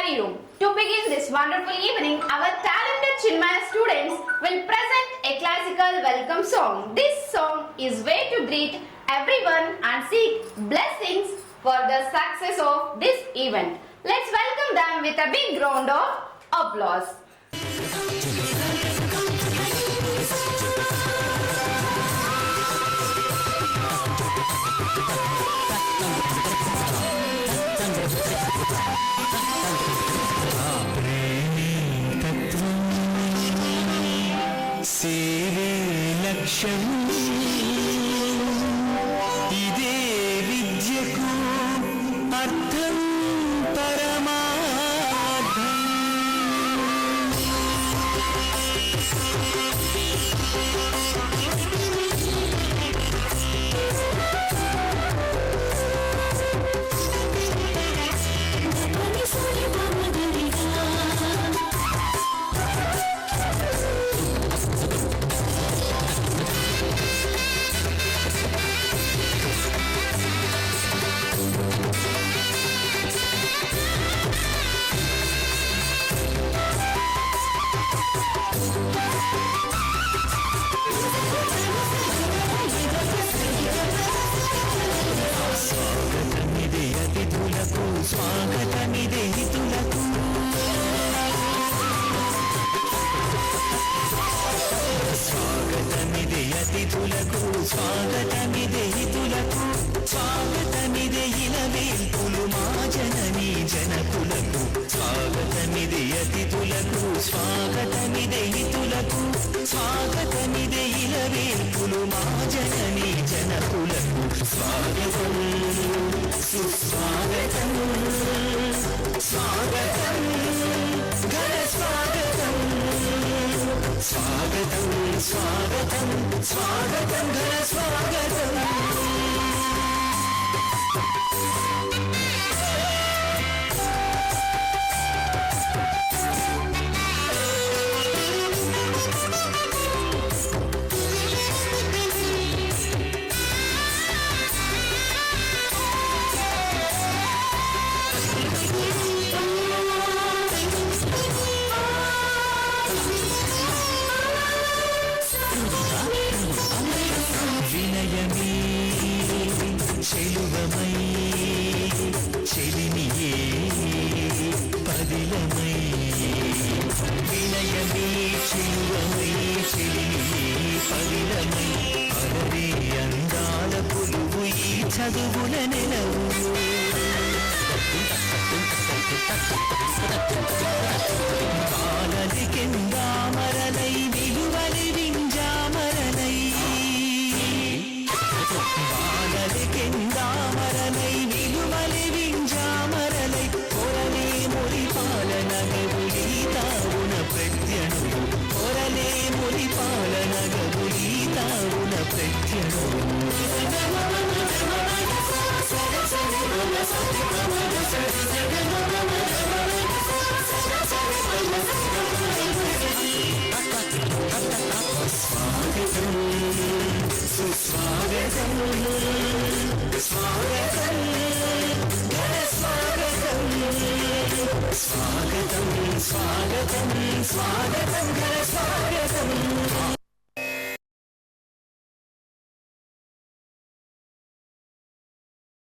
study room. To begin this wonderful evening, our talented Chinmaya students will present a classical welcome song. This song is way to greet everyone and seek blessings for the success of this event. Let's welcome them with a big round of applause. సేవే లక్ష్యం ఇదే విద్యకు అర్థం పరమార్థం స్వాగతమిదే హితులకు స్వాగతమిదే అతిథులకు స్వాగతమిదే హితులకు స్వాగతమిదే ఇలవేల్పులు మా జననీ జనకులకు స్వాగతమిదే అతిథులకు స్వాగతమిదే హితులకు స్వాగతమిదే ఇలవేల్పులు మా జననీ జనకులకు స్వాగతం సుస్వాగతం స్వాగతం ఘన స్వాగతం స్వాగతం స్వాగతం స్వాగతం ఘన స్వాగతం వినయమే చెలువమై చెలిమియే పదిలమై వినయమే చెలువమై చెలిమియే పదిలమై అరవే అందాల పులువు ఈ చదువుల నెలవు బాలలికెందామరలై విలువలి వింజామరలై బాలలికెందామరలై విలువలి వింజామరలై పొరలే మురిపాలనగవులీతావున ప్రత్యణువు పొరలే మురిపాలనగవులీతావున ప్రత్యణువు స్వాగతం సుస్వాగతం స్వాగతం ఘన స్వాగతం స్వాగతం స్వాగతం స్వాగతం ఘన స్వాగతం